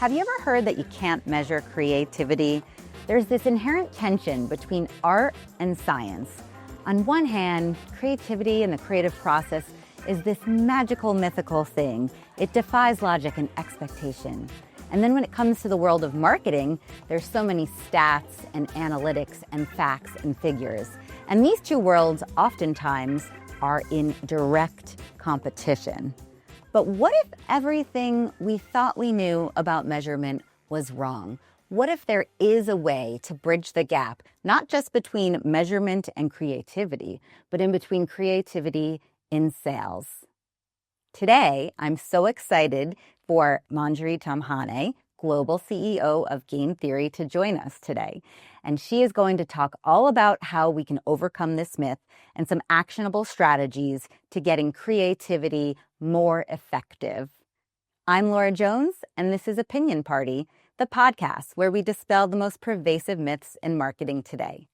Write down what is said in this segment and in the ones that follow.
Have you ever heard that you can't measure creativity? There's this inherent tension between art and science. On one hand, creativity and the creative process is this magical, mythical thing. It defies logic and expectation. And then when it comes to the world of marketing, there's so many stats and analytics and facts and figures. And these two worlds oftentimes are in direct competition. But what if everything we thought we knew about measurement was wrong? What if there is a way to bridge the gap, not just between measurement and creativity, but in between creativity in sales? Today, I'm so excited for Manjiry Tamhane, Global CEO of Game Theory, to join us today. And she is going to talk all about how we can overcome this myth and some actionable strategies to getting creativity more effective. I'm Laura Jones, and this is Opinion Party, the podcast where we dispel the most pervasive myths in marketing today.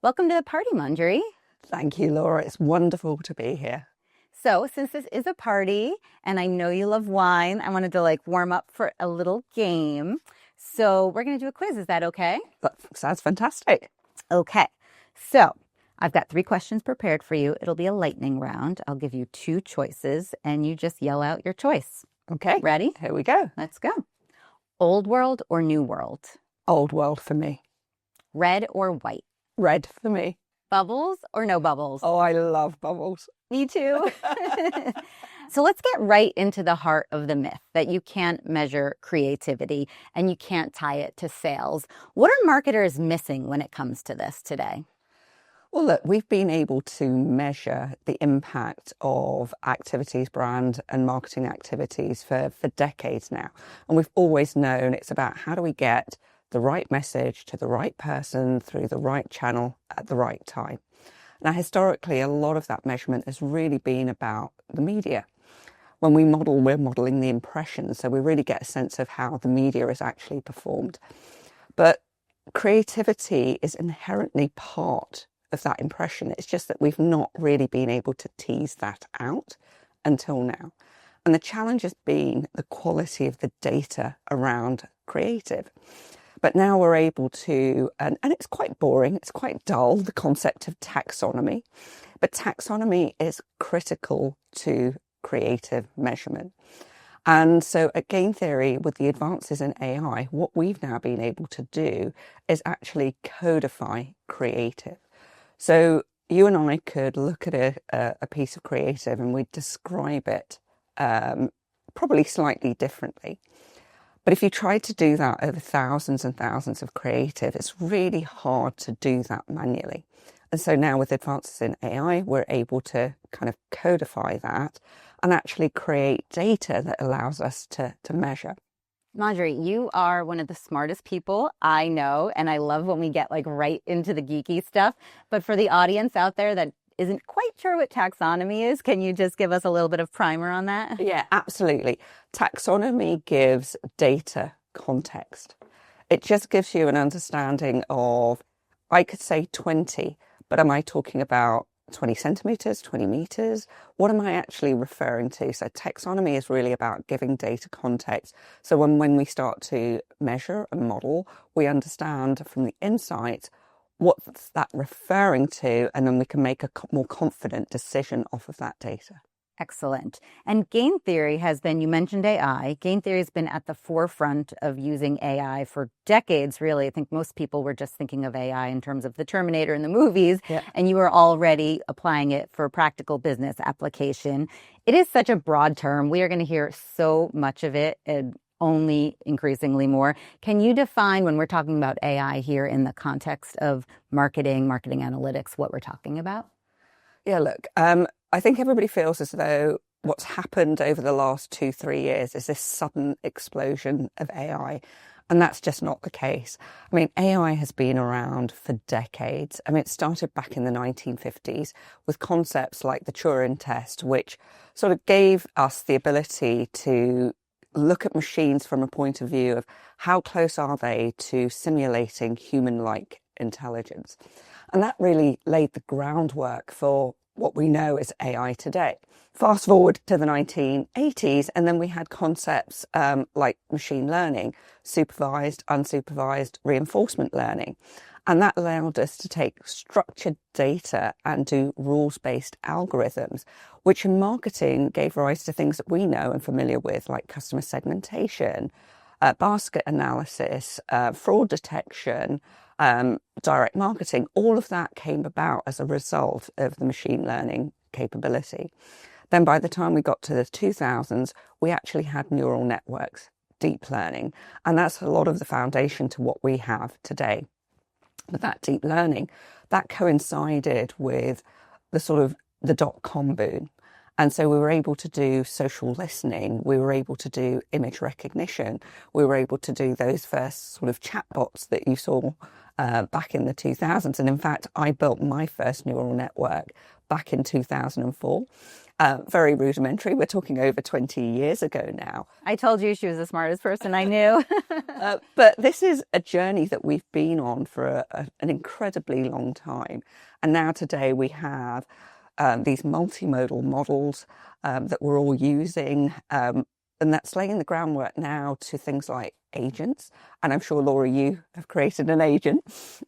Welcome to the party, Manjiry. Thank you, Laura. It's wonderful to be here. So since this is a party, and I know you love wine, I wanted to warm up for a little game. So we're going to do a quiz. Is that okay? That sounds fantastic. Okay. So I've got 3 questions prepared for you. It'll be a lightning round. I'll give you 2 choices, and you just yell out your choice. Okay. Ready? Here we go. Let's go. Old world or new world? Old world for me. Red or white? Red for me. Bubbles or no bubbles? Oh, I love bubbles. Me too. So let's get right into the heart of the myth that you can't measure creativity and you can't tie it to sales. What are marketers missing when it comes to this today? Well, look, we've been able to measure the impact of activities, brand and marketing activities for decades now. And we've always known it's about how do we get the right message to the right person through the right channel at the right time. Now, historically, a lot of that measurement has really been about the media. When we model, we're modeling the impressions, so we really get a sense of how the media is actually performed. But creativity is inherently part of that impression. It's just that we've not really been able to tease that out until now. And the challenge has been the quality of the data around creative. But now we're able to, and it's quite boring, it's quite dull, the concept of taxonomy. But taxonomy is critical to creative measurement. And so at Game Theory, with the advances in AI, what we've now been able to do is actually codify creative. So you and I could look at a piece of creative and we'd describe it probably slightly differently. But if you try to do that over thousands and thousands of creative, it's really hard to do that manually. And so now with advances in AI, we're able to kind of codify that and actually create data that allows us to measure. Manjiry, you are one of the smartest people I know, and I love when we get right into the geeky stuff. But for the audience out there that isn't quite sure what taxonomy is, can you just give us a little bit of primer on that? Yeah, absolutely. Taxonomy gives data context. It just gives you an understanding of, I could say 20, but am I talking about 20 centimeters, 20 meters? What am I actually referring to? So taxonomy is really about giving data context. So when we start to measure and model, we understand from the insight what's that referring to, and then we can make a more confident decision off of that data. Excellent. And Game Theory has been, you mentioned AI, Game Theory has been at the forefront of using AI for decades, really. I think most people were just thinking of AI in terms of the Terminator in the movies, and you were already applying it for practical business application. It is such a broad term. We are going to hear so much of it, and only increasingly more. Can you define, when we're talking about AI here in the context of marketing analytics, what we're talking about? Yeah, look, I think everybody feels as though what's happened over the last 2-3 years is this sudden explosion of AI. And that's just not the case. I mean, AI has been around for decades. I mean, it started back in the 1950s with concepts like the Turing test, which sort of gave us the ability to look at machines from a point of view of how close are they to simulating human-like intelligence. And that really laid the groundwork for what we know as AI today. Fast forward to the 1980s, and then we had concepts like machine learning, supervised, unsupervised reinforcement learning. And that allowed us to take structured data and do rules-based algorithms, which in marketing gave rise to things that we know and familiar with, like customer segmentation, basket analysis, fraud detection, direct marketing. All of that came about as a result of the machine learning capability. Then by the time we got to the 2000s, we actually had neural networks, deep learning, and that's a lot of the foundation to what we have today. But that deep learning, that coincided with the sort of the dot-com boom. And so we were able to do social listening, we were able to do image recognition, we were able to do those first sort of chatbots that you saw back in the 2000s. And in fact, I built my first neural network back in 2004. Very rudimentary. We're talking over 20 years ago now. I told you she was the smartest person I knew. But this is a journey that we've been on for an incredibly long time. And now today we have these multimodal models that we're all using. And that's laying the groundwork now to things like agents. And I'm sure, Laura, you have created an agent.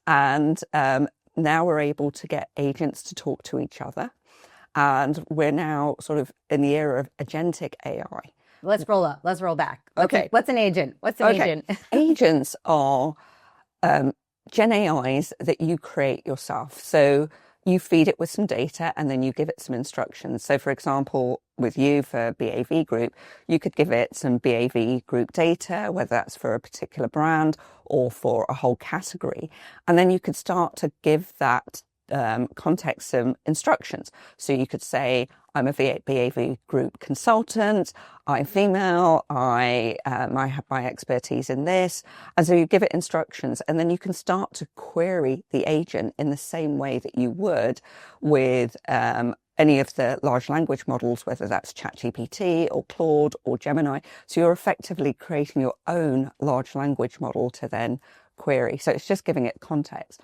And now we're able to get agents to talk to each other. And we're now sort of in the era of agentic AI. Let's roll up. Let's roll back. Okay. What's an agent? What's an agent? Agents are Gen AIs that you create yourself. So you feed it with some data and then you give it some instructions. So for example, with you for BAV Group, you could give it some BAV Group data, whether that's for a particular brand or for a whole category. And then you could start to give that context some instructions. So you could say, I'm a BAV Group consultant, I'm female, I have my expertise in this. And so you give it instructions, and then you can start to query the agent in the same way that you would with any of the large language models, whether that's ChatGPT or Claude or Gemini. So you're effectively creating your own large language model to then query. So it's just giving it context.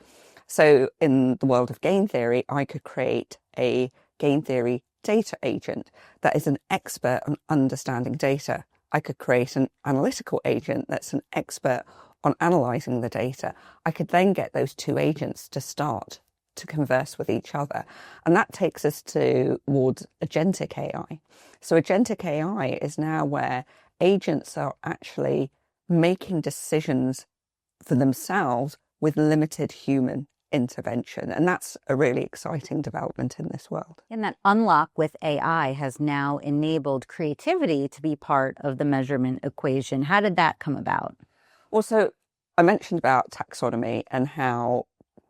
So in the world of game theory, I could create a game theory data agent that is an expert on understanding data. I could create an analytical agent that's an expert on analysing the data. I could then get those two agents to start to converse with each other. And that takes us towards agentic AI. So agentic AI is now where agents are actually making decisions for themselves with limited human intervention. And that's a really exciting development in this world. And that unlock with AI has now enabled creativity to be part of the measurement equation. How did that come about? Well, so I mentioned about taxonomy and how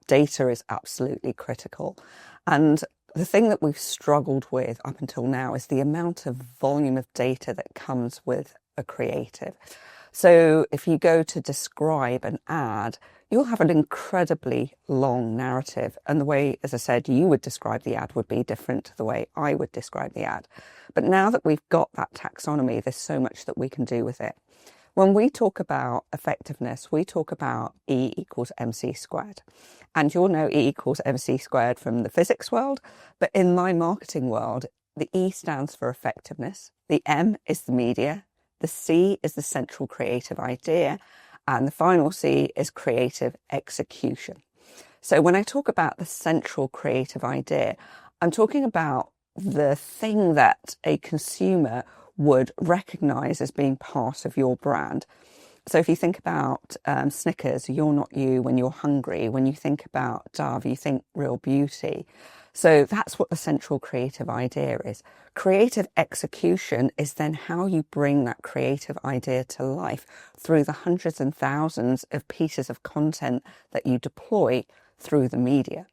data is absolutely critical. And the thing that we've struggled with up until now is the amount of volume of data that comes with a creative. So if you go to describe an ad, you'll have an incredibly long narrative. And the way, as I said, you would describe the ad would be different to the way I would describe the ad. But now that we've got that taxonomy, there's so much that we can do with it. When we talk about effectiveness, we talk about E equals MC squared. And you'll know E equals MC squared from the physics world. But in my marketing world, the E stands for effectiveness. The M is the media. The C is the central creative idea. And the final C is creative execution. So when I talk about the central creative idea, I'm talking about the thing that a consumer would recognize as being part of your brand. So if you think about Snickers, you're not you when you're hungry. When you think about Dove, you think real beauty. So that's what the central creative idea is. Creative execution is then how you bring that creative idea to life through the hundreds and thousands of pieces of content that you deploy through the media.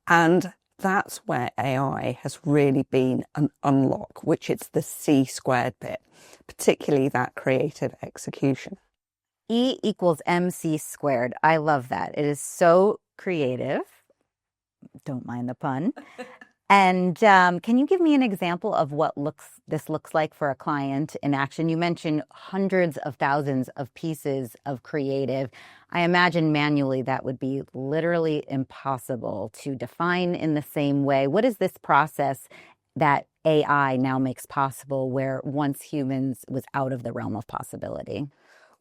And that's where AI has really been an unlock, which is the C squared bit, particularly that creative execution. E equals MC squared. I love that. It is so creative. Don't mind the pun. And can you give me an example of what this looks like for a client in action? You mentioned hundreds of thousands of pieces of creative. I imagine manually that would be literally impossible to define in the same way. What is this process that AI now makes possible where once humans was out of the realm of possibility?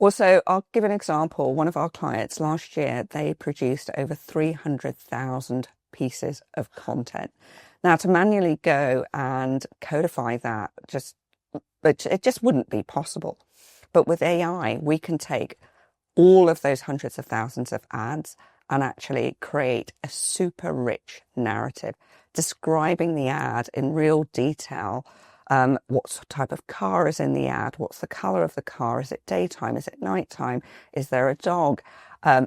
Well, so I'll give an example. One of our clients last year, they produced over 300,000 pieces of content. Now, to manually go and codify that, it just wouldn't be possible. But with AI, we can take all of those hundreds of thousands of ads and actually create a super rich narrative describing the ad in real detail. What type of car is in the ad? What's the color of the car? Is it daytime? Is it nighttime? Is there a dog?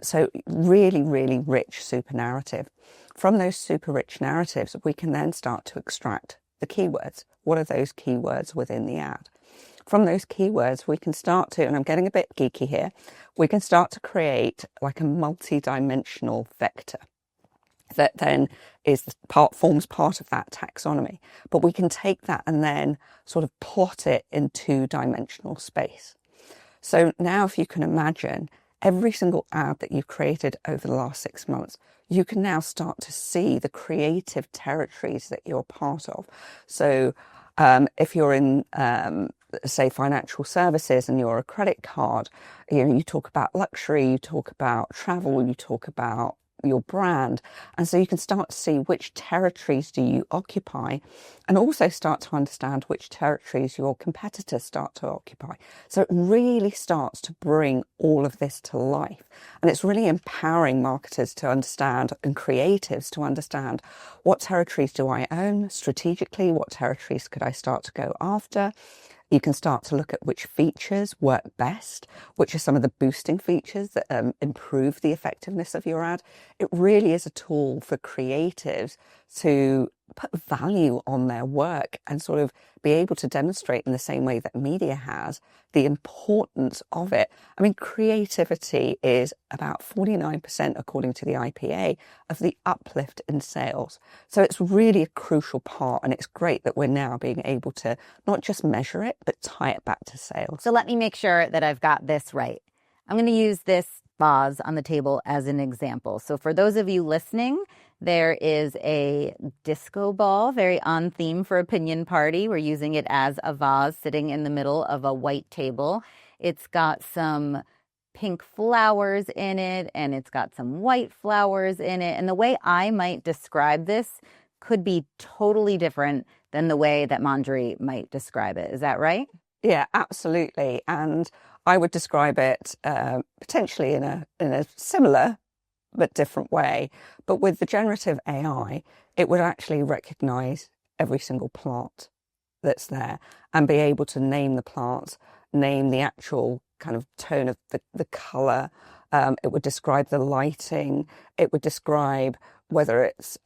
So really, really rich super narrative. From those super rich narratives, we can then start to extract the keywords. What are those keywords within the ad? From those keywords, we can start to, and I'm getting a bit geeky here, we can start to create like a multi-dimensional vector that then forms part of that taxonomy. But we can take that and then sort of plot it in two-dimensional space. So now if you can imagine every single ad that you've created over the last 6 months, you can now start to see the creative territories that you're part of. So if you're in, say, financial services and you're a credit card, you talk about luxury, you talk about travel, you talk about your brand. And so you can start to see which territories do you occupy and also start to understand which territories your competitors start to occupy. So it really starts to bring all of this to life. And it's really empowering marketers to understand and creatives to understand what territories do I own strategically, what territories could I start to go after. You can start to look at which features work best, which are some of the boosting features that improve the effectiveness of your ad. It really is a tool for creatives to put value on their work and sort of be able to demonstrate in the same way that media has the importance of it. I mean, creativity is about 49%, according to the IPA, of the uplift in sales. So it's really a crucial part, and it's great that we're now being able to not just measure it, but tie it back to sales. So let me make sure that I've got this right. I'm going to use this vase on the table as an example. So for those of you listening, there is a disco ball, very on theme for Opinion Party. We're using it as a vase sitting in the middle of a white table. It's got some pink flowers in it, and it's got some white flowers in it. And the way I might describe this could be totally different than the way that Manjiry might describe it. Is that right? Yeah, absolutely. And I would describe it potentially in a similar but different way. But with the generative AI, it would actually recognize every single plant that's there and be able to name the plants, name the actual kind of tone of the color. It would describe the lighting. It would describe whether it's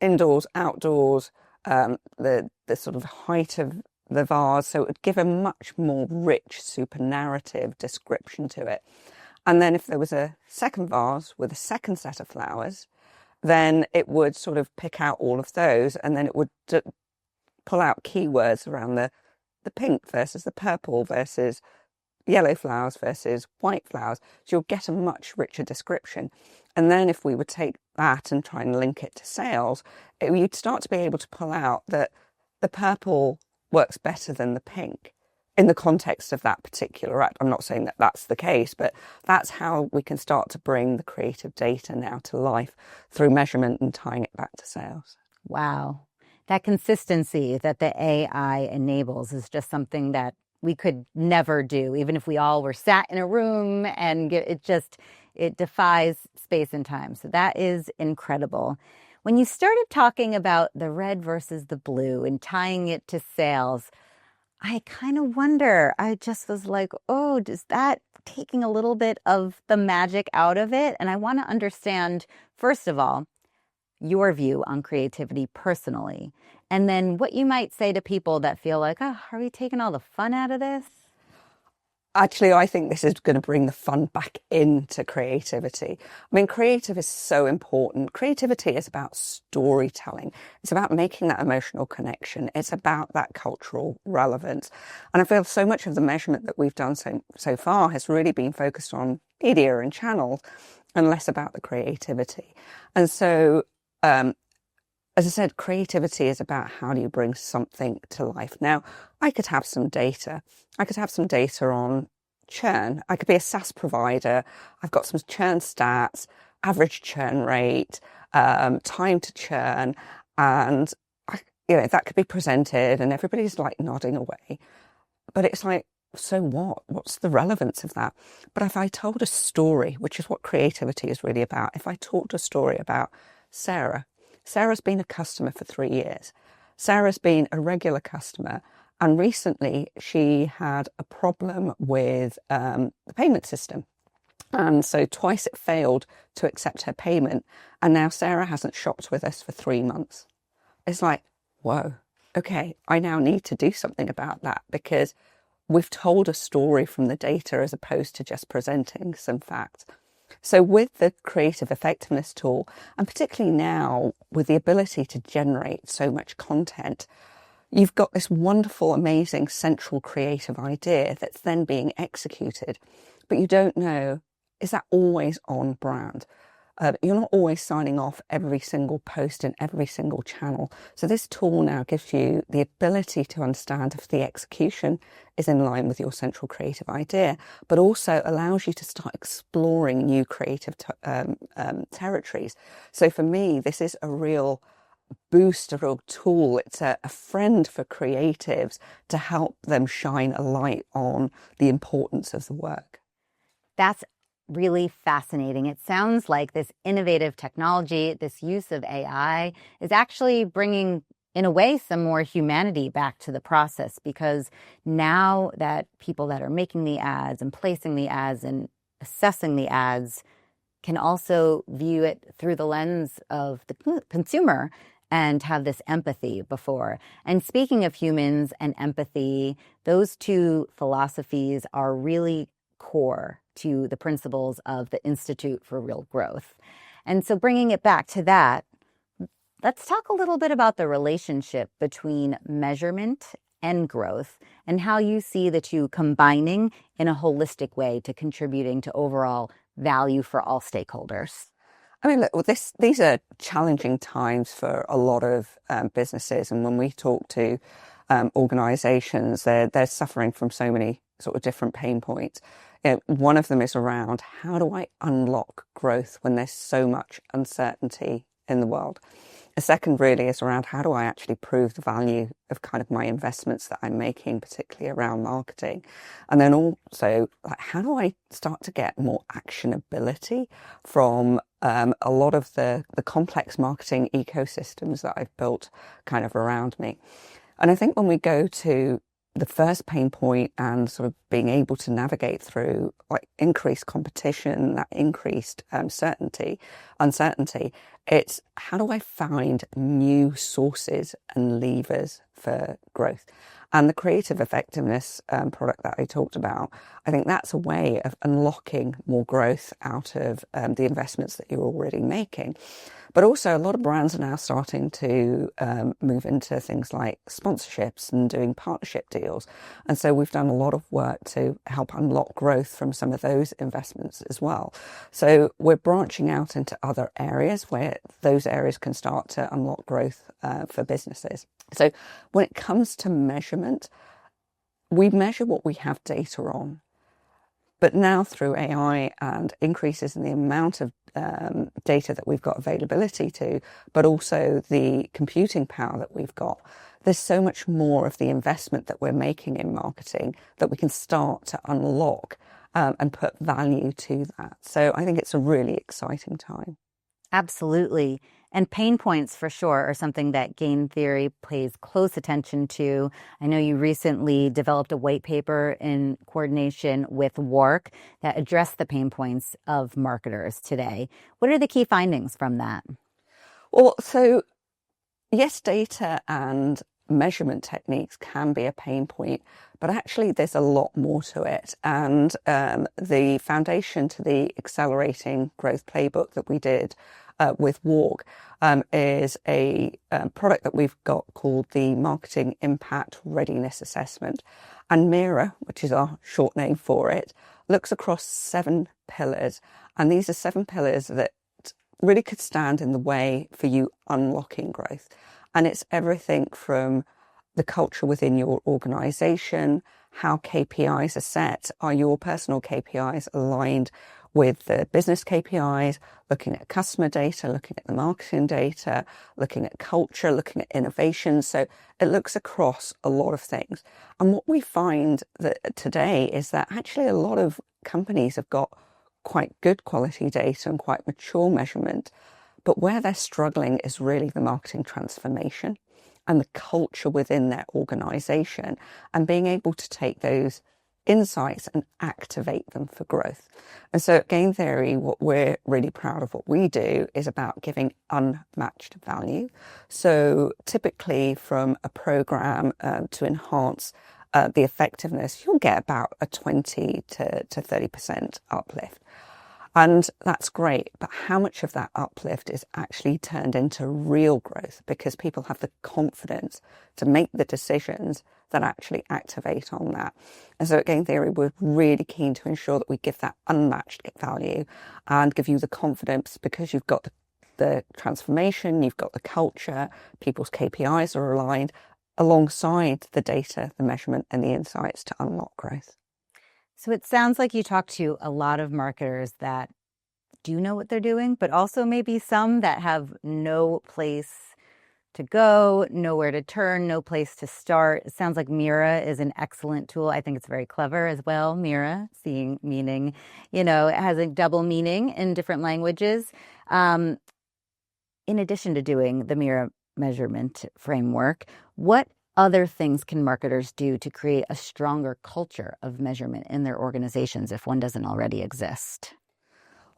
indoors, outdoors, the sort of height of the vase. So it would give a much more rich super narrative description to it. And then if there was a second vase with a second set of flowers, then it would sort of pick out all of those, and then it would pull out keywords around the pink versus the purple versus yellow flowers versus white flowers. So you'll get a much richer description. And then if we would take that and try and link it to sales, you'd start to be able to pull out that the purple works better than the pink in the context of that particular ad. I'm not saying that that's the case, but that's how we can start to bring the creative data now to life through measurement and tying it back to sales. Wow. That consistency that the AI enables is just something that we could never do, even if we all were sat in a room, and it defies space and time. So that is incredible. When you started talking about the red versus the blue and tying it to sales, I kind of wonder, I just was like, oh, does that taking a little bit of the magic out of it? And I want to understand, first of all, your view on creativity personally, and then what you might say to people that feel like, oh, are we taking all the fun out of this? Actually, I think this is going to bring the fun back into creativity. I mean, creative is so important. Creativity is about storytelling. It's about making that emotional connection. It's about that cultural relevance. And I feel so much of the measurement that we've done so far has really been focused on media and channels and less about the creativity. And so, as I said, creativity is about how do you bring something to life. Now, I could have some data. I could have some data on churn. I could be a SaaS provider. I've got some churn stats, average churn rate, time to churn, and that could be presented and everybody's like nodding away. But it's like, so what? What's the relevance of that? But if I told a story, which is what creativity is really about, if I told a story about Sarah's been a customer for 3 years. Sarah's been a regular customer, and recently she had a problem with the payment system. And so twice it failed to accept her payment, and now Sarah hasn't shopped with us for 3 months. It's like, whoa, okay, I now need to do something about that because we've told a story from the data as opposed to just presenting some facts. So with the creative effectiveness tool, and particularly now with the ability to generate so much content, you've got this wonderful, amazing central creative idea that's then being executed. But you don't know, is that always on brand? You're not always signing off every single post in every single channel. So this tool now gives you the ability to understand if the execution is in line with your central creative idea, but also allows you to start exploring new creative territories. So for me, this is a real boost, a real tool. It's a friend for creatives to help them shine a light on the importance of the work. That's really fascinating. It sounds like this innovative technology, this use of AI, is actually bringing, in a way, some more humanity back to the process, because now that people that are making the ads and placing the ads and assessing the ads can also view it through the lens of the consumer and have this empathy before. And speaking of humans and empathy, those two philosophies are really core to the principles of the Institute for Real Growth. And so bringing it back to that, let's talk a little bit about the relationship between measurement and growth and how you see the two combining in a holistic way to contributing to overall value for all stakeholders. I mean, look, these are challenging times for a lot of businesses. And when we talk to organizations, they're suffering from so many sort of different pain points. One of them is around, how do I unlock growth when there's so much uncertainty in the world? A second really is around, how do I actually prove the value of kind of my investments that I'm making, particularly around marketing? And then also, like, how do I start to get more actionability from a lot of the complex marketing ecosystems that I've built kind of around me? And I think when we go to the first pain point and sort of being able to navigate through like increased competition, that increased uncertainty, it's how do I find new sources and levers for growth? And the creative effectiveness product that I talked about, I think that's a way of unlocking more growth out of the investments that you're already making. But also a lot of brands are now starting to move into things like sponsorships and doing partnership deals. And so we've done a lot of work to help unlock growth from some of those investments as well. So we're branching out into other areas where those areas can start to unlock growth for businesses. So when it comes to measurement, we measure what we have data on. But now through AI and increases in the amount of data that we've got availability to, but also the computing power that we've got, there's so much more of the investment that we're making in marketing that we can start to unlock and put value to that. So I think it's a really exciting time. Absolutely. And pain points for sure are something that game theory pays close attention to. I know you recently developed a white paper in coordination with WARC that addressed the pain points of marketers today. What are the key findings from that? Well, so yes, data and measurement techniques can be a pain point, but actually there's a lot more to it. And the foundation to the Accelerating Growth Playbook that we did with Walk is a product that we've got called the Marketing Impact Readiness Assessment. And MIRA, which is our short name for it, looks across 7 pillars. And these are 7 pillars that really could stand in the way for you unlocking growth. And it's everything from the culture within your organization, how KPIs are set. Are your personal KPIs aligned with the business KPIs, looking at customer data, looking at the marketing data, looking at culture, looking at innovation. So it looks across a lot of things. And what we find that today is that actually a lot of companies have got quite good quality data and quite mature measurement, but where they're struggling is really the marketing transformation and the culture within their organization, and being able to take those insights and activate them for growth. And so at Game Theory, what we're really proud of what we do is about giving unmatched value. So typically from a program to enhance the effectiveness, you'll get about a 20 to 30% uplift. And that's great, but how much of that uplift is actually turned into real growth because people have the confidence to make the decisions that actually activate on that. And so at Game Theory, we're really keen to ensure that we give that unmatched value and give you the confidence because you've got the transformation, you've got the culture, people's KPIs are aligned alongside the data, the measurement and the insights to unlock growth. So it sounds like you talk to a lot of marketers that do know what they're doing, but also maybe some that have no place to go, nowhere to turn, no place to start. It sounds like Mira is an excellent tool. I think it's very clever as well. Mira, seeing meaning, it has a double meaning in different languages. In addition to doing the Mira measurement framework, what other things can marketers do to create a stronger culture of measurement in their organizations if one doesn't already exist?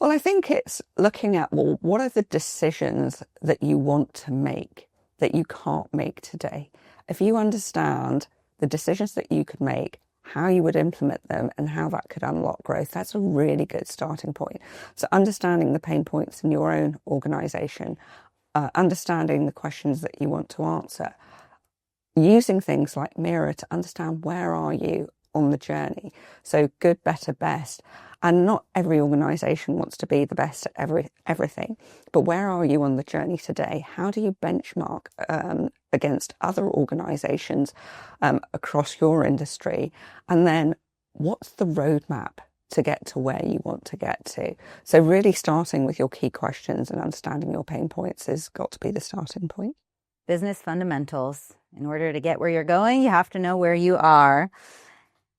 Well, I think it's looking at, what are the decisions that you want to make that you can't make today? If you understand the decisions that you could make, how you would implement them and how that could unlock growth, that's a really good starting point. So understanding the pain points in your own organization, understanding the questions that you want to answer, using things like Mira to understand where are you on the journey. So good, better, best. And not every organisation wants to be the best at everything, but where are you on the journey today? How do you benchmark against other organisations across your industry? And then what's the roadmap to get to where you want to get to? So really starting with your key questions and understanding your pain points has got to be the starting point. Business fundamentals. In order to get where you're going, you have to know where you are.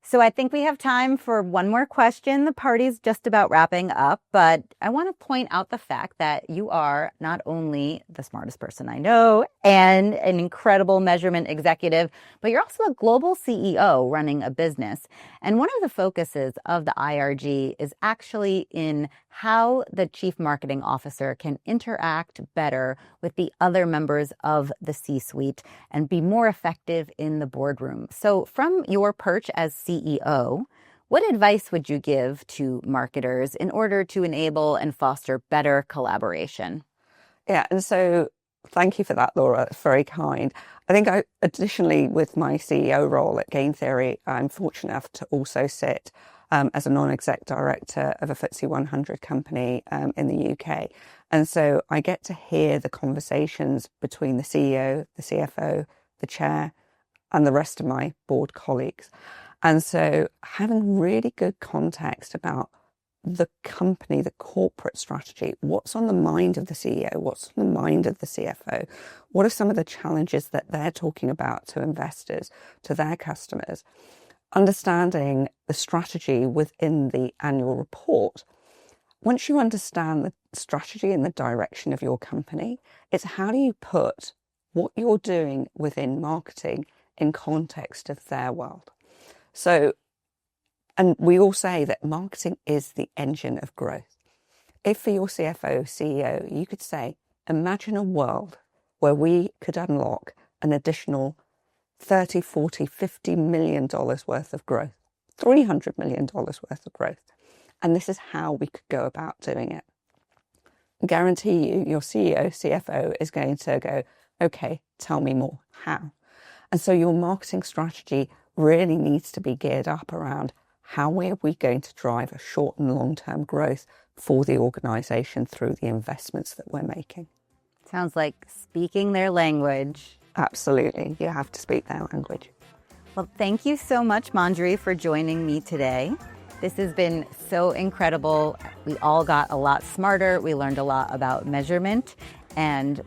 So I think we have time for one more question. The party's just about wrapping up, but I want to point out the fact that you are not only the smartest person I know and an incredible measurement executive, but you're also a global CEO running a business. And one of the focuses of the IRG is actually in how the chief marketing officer can interact better with the other members of the C-suite and be more effective in the boardroom. So from your perch as CEO, what advice would you give to marketers in order to enable and foster better collaboration? Yeah, and so thank you for that, Laura. It's very kind. I think additionally, with my CEO role at Game Theory, I'm fortunate enough to also sit as a non-exec director of a FTSE 100 company in the UK. And so I get to hear the conversations between the CEO, the CFO, the chair, and the rest of my board colleagues. And so having really good context about the company, the corporate strategy, what's on the mind of the CEO, what's on the mind of the CFO, what are some of the challenges that they're talking about to investors, to their customers, understanding the strategy within the annual report. Once you understand the strategy and the direction of your company, it's how do you put what you're doing within marketing in context of their world. So, and we all say that marketing is the engine of growth. If for your CFO, CEO, you could say, imagine a world where we could unlock an additional 30, 40, $50 million worth of growth, $300 million worth of growth. And this is how we could go about doing it. Guarantee you, your CEO, CFO is going to go, okay, tell me more, how? And so your marketing strategy really needs to be geared up around how are we going to drive a short and long-term growth for the organisation through the investments that we're making. Sounds like speaking their language. Absolutely. You have to speak their language. Well, thank you so much, Manjiry, for joining me today. This has been so incredible. We all got a lot smarter. We learned a lot about measurement. And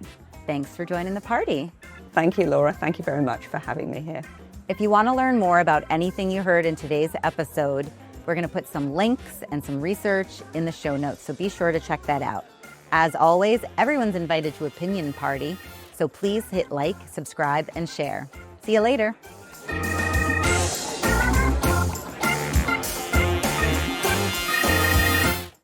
thanks for joining the party. Thank you, Laura. Thank you very much for having me here. If you want to learn more about anything you heard in today's episode, we're going to put some links and some research in the show notes, so be sure to check that out. As always, everyone's invited to Opinion Party, so please hit like, subscribe, and share. See you later.